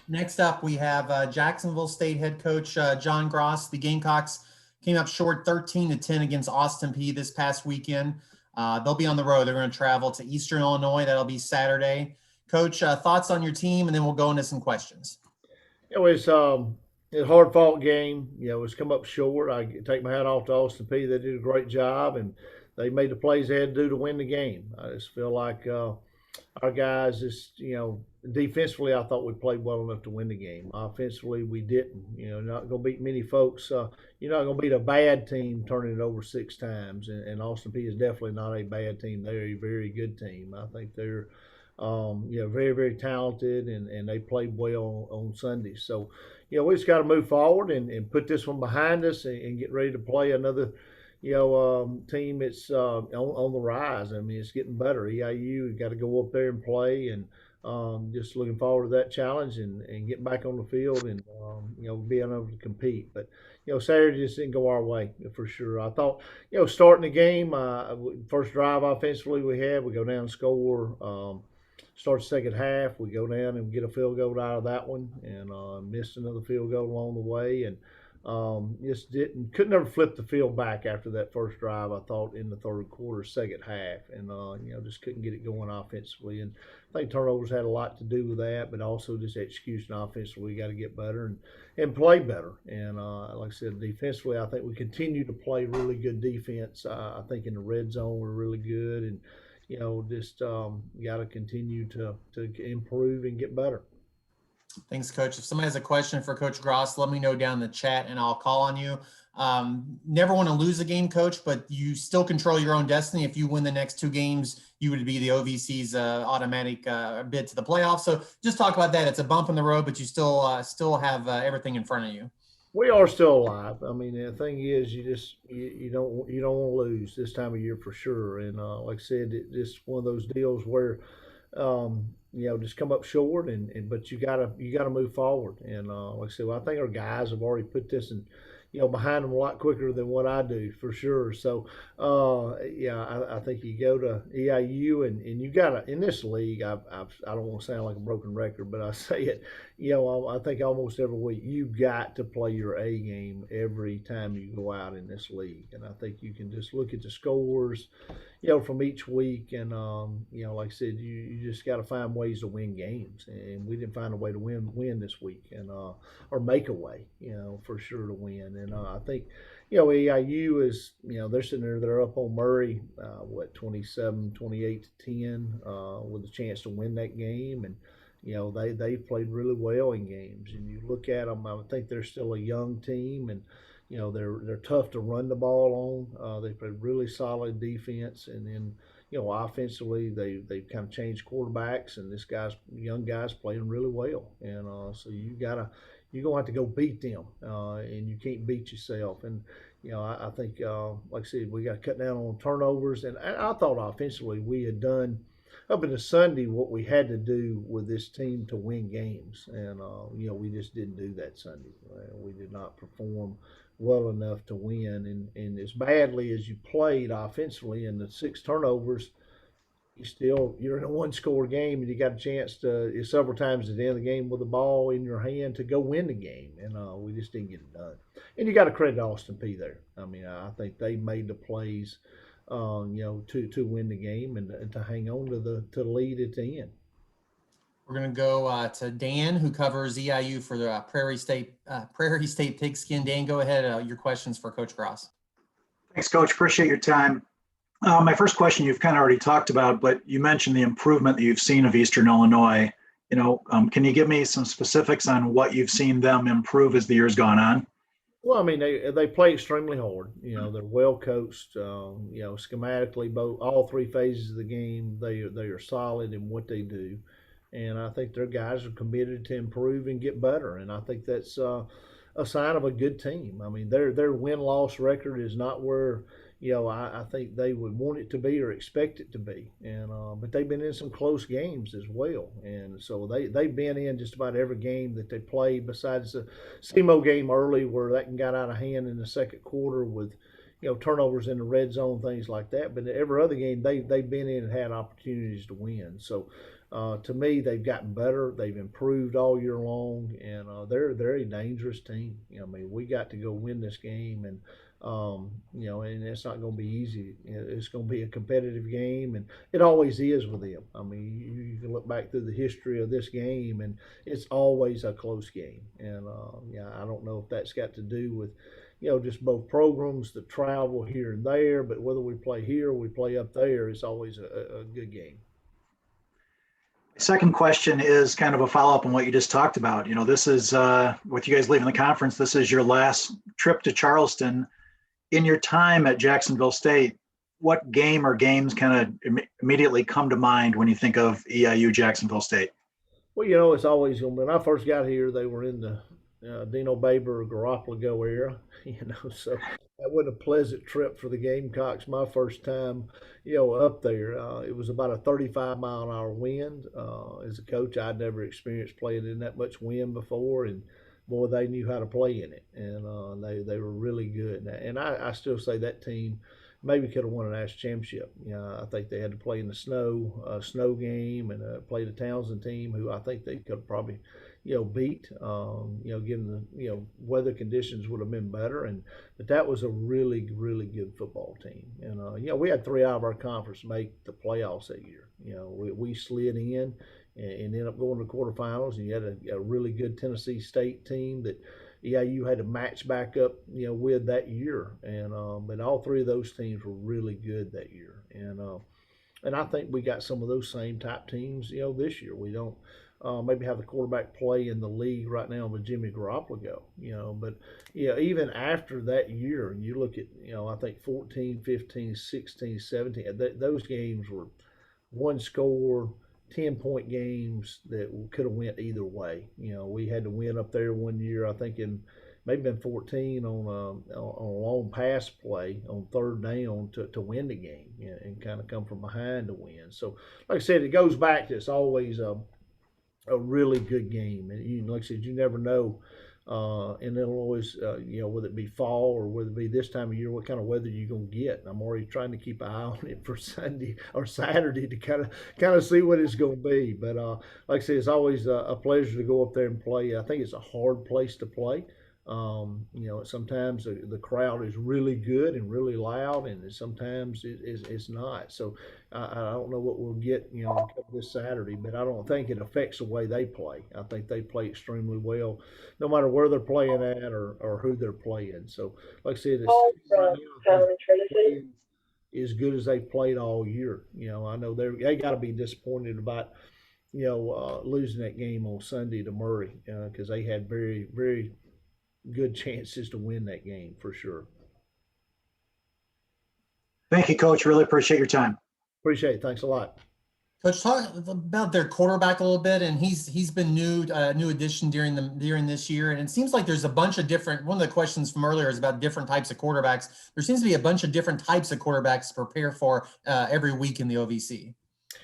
Next up, we have Jacksonville State head coach John Gross. The Gamecocks came up short 13-10 against Austin Peay this past weekend. They'll be on the road. They're going to travel to Eastern Illinois. That'll be Saturday. Coach, thoughts on your team, and then we'll go into some questions. It was a hard fought game. It's come up short. I take my hat off to Austin Peay. They did a great job, and they made the plays they had to do to win the game. I just feel like our guys defensively, I thought we played well enough to win the game. Offensively, we didn't. Not going to beat many folks. You're not going to beat a bad team turning it over 6 times. And Austin Peay is definitely not a bad team. They're a very good team. I think they're very, very talented, and they played well on Sunday. So, we just got to move forward and put this one behind us and get ready to play another team that's on the rise. I mean, it's getting better. EIU got to go up there and play, and just looking forward to that challenge and getting back on the field and being able to compete. But Saturday just didn't go our way for sure. I thought starting the game, first drive offensively we go down and score. Start the second half, we go down and get a field goal out of that one, and missed another field goal along the way, and just couldn't ever flip the field back after that first drive. I thought in the third quarter, second half, and just couldn't get it going offensively. And I think turnovers had a lot to do with that, but also just execution offensively. We got to get better and play better. And like I said, defensively, I think we continue to play really good defense. I think in the red zone we're really good, and just got to continue to improve and get better. Thanks, Coach. If somebody has a question for Coach Gross, let me know down in the chat, and I'll call on you. Never want to lose a game, Coach, but you still control your own destiny. If you win the next 2 games, you would be the OVC's automatic bid to the playoffs. So just talk about that. It's a bump in the road, but you still have everything in front of you. We are still alive. I mean, the thing is, you don't want to lose this time of year for sure. And like I said, it's one of those deals where just come up short, but you gotta move forward. And like I said, I think our guys have already put this behind them a lot quicker than what I do for sure. So I think you go to EIU and you gotta, in this league. I don't want to sound like a broken record, but I say it. I think almost every week you got to play your A game every time you go out in this league. And I think you can just look at the scores, from each week, and like I said, you just got to find ways to win games, and we didn't find a way to win this week, and or make a way, for sure to win. And I think EIU is, they're sitting there, they're up on Murray, 28-10, with a chance to win that game. And they played really well in games, and you look at them, I think they're still a young team, and they're tough to run the ball on. They play really solid defense, and then offensively they've kind of changed quarterbacks, and young guy's playing really well. And so you're gonna have to go beat them, and you can't beat yourself. And I think like I said, we got to cut down on turnovers, and I thought offensively we had done up into Sunday what we had to do with this team to win games, and we just didn't do that Sunday. We did not perform well enough to win, and as badly as you played offensively in the 6 turnovers, you're in a 1-score game, and you got a chance to several times at the end of the game with the ball in your hand to go win the game, and we just didn't get it done. And you got to credit Austin Peay there. I mean, I think they made the plays to win the game and to hang on to the lead at the end. We're going to go to Dan, who covers EIU for the Prairie State Pigskin. Dan, go ahead. Your questions for Coach Gross. Thanks, Coach. Appreciate your time. My first question you've kind of already talked about, but you mentioned the improvement that you've seen of Eastern Illinois. Can you give me some specifics on what you've seen them improve as the year's gone on? Well, I mean, they play extremely hard. They're well coached. Schematically, all 3 phases of the game, they are solid in what they do. And I think their guys are committed to improve and get better. And I think that's a sign of a good team. I mean, their win-loss record is not where I think they would want it to be or expect it to be. And but they've been in some close games as well. And so they've been in just about every game that they played, besides the SEMO game early where that got out of hand in the second quarter with turnovers in the red zone, things like that. But every other game they've been in and had opportunities to win. So To me, they've gotten better. They've improved all year long, and they're a dangerous team. You know, I mean, we got to go win this game, and you know, and it's not going to be easy. It's going to be a competitive game, and it always is with them. I mean, you can look back through the history of this game, and it's always a close game. And yeah, I don't know if that's got to do with, you know, just both programs, the travel here and there, but whether we play here or we play up there, it's always a good game. Second question is kind of a follow-up on what you just talked about. You know, this is with you guys leaving the conference, this is your last trip to Charleston. In your time at Jacksonville State, what game or games kind of immediately come to mind when you think of EIU Jacksonville State? Well, you know, it's always when I first got here, they were in the Dino Baber Garoppolo era, you know, so that was a pleasant trip for the Gamecocks. My first time, you know, up there, it was about a 35-mile-an-hour wind. As a coach, I'd never experienced playing in that much wind before, and boy, they knew how to play in it, and they were really good. And I still say that team maybe could have won a national championship. You know, I think they had to play in the snow game, and play the Townsend team, who I think they could probably, you know, beat. You know, given the, you know, weather conditions would have been better, but that was a really really good football team. And you know, we had 3 out of our conference make the playoffs that year. You know, we slid in and ended up going to the quarterfinals, and you had a really good Tennessee State team that EIU had to match back up, you know, with that year. And but all 3 of those teams were really good that year. And I think we got some of those same type teams, you know, this year. We don't maybe have the quarterback play in the league right now with Jimmy Garoppolo, you know, but yeah, even after that year, and you look at, you know, I think 14, 15, 16, 17, those games were one score, 10-point games that could have went either way. You know, we had to win up there one year, I think in maybe been 14 on a long pass play on third down to win the game, you know, and kind of come from behind to win. So, like I said, it goes back to it's always a really good game. And you, like I said, you never know in Illinois, you know, whether it be fall or whether it be this time of year, what kind of weather you're going to get. And I'm already trying to keep an eye on it for Sunday or Saturday to kind of see what it's going to be. But like I said, it's always a pleasure to go up there and play. I think it's a hard place to play. You know, sometimes the crowd is really good and really loud, and sometimes it's not. So I don't know what we'll get, you know, this Saturday, but I don't think it affects the way they play. I think they play extremely well, no matter where they're playing at or who they're playing. So, like I said, it's as good as they've played all year. You know, I know they got to be disappointed about, you know, losing that game on Sunday to Murray, because they had very very good chances to win that game for sure. Thank you, Coach. Really appreciate your time. Appreciate it. Thanks a lot. Coach, talk about their quarterback a little bit, and he's been new addition during this year, and it seems like there's a bunch of different. One of the questions from earlier is about different types of quarterbacks. There seems to be a bunch of different types of quarterbacks to prepare for every week in the OVC.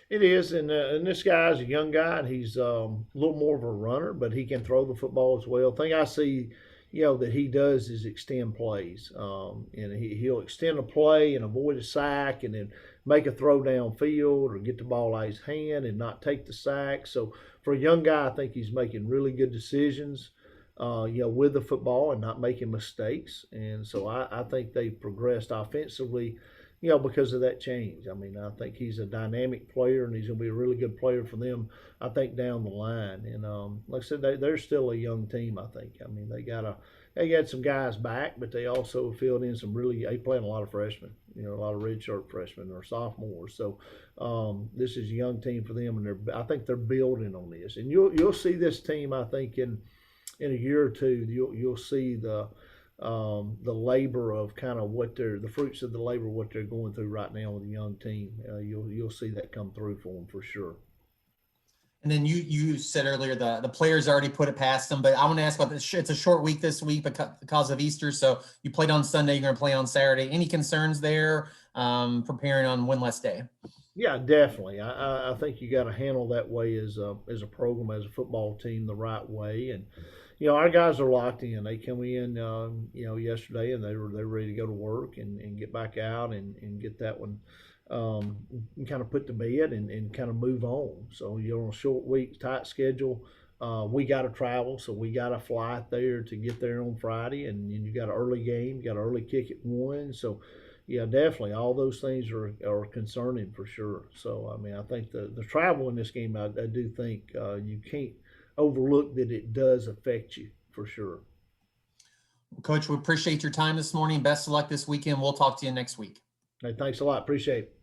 It is, and this guy's a young guy, and he's a little more of a runner, but he can throw the football as well. Thing I see, you know, that he does is extend plays, and he'll extend a play and avoid a sack, and then make a throw downfield or get the ball out of his hand and not take the sack. So for a young guy, I think he's making really good decisions, you know, with the football and not making mistakes. And so I think they've progressed offensively, you know, because of that change. I mean, I think he's a dynamic player, and he's going to be a really good player for them, I think, down the line. And like I said, they're still a young team, I think. I mean, they got some guys back, but they also filled in some they playing a lot of freshmen, you know, a lot of redshirt freshmen or sophomores. So this is a young team for them, and I think they're building on this. And you'll see this team, I think, in a year or two, you'll see the labor of kind of the fruits of the labor, what they're going through right now with a young team. You'll see that come through for them for sure. And then you said earlier the players already put it past them, but I want to ask about this. It's a short week this week because of Easter, so you played on Sunday, you're going to play on Saturday. Any concerns there preparing on one less day? Yeah, definitely. I think you got to handle that way as a program, as a football team, the right way. And you know, our guys are locked in. They come in, you know, yesterday, and they're ready to go to work and get back out and get that one and kind of put to bed and kind of move on. So you're on a short week, tight schedule. We got to travel, so we got to fly out there to get there on Friday, and you got an early game, you got an early kick at 1. So, yeah, definitely, all those things are concerning for sure. So, I mean, I think the travel in this game, I do think you can't overlook that it does affect you for sure. Coach, we appreciate your time this morning. Best of luck this weekend. We'll talk to you next week. Hey, thanks a lot. Appreciate it.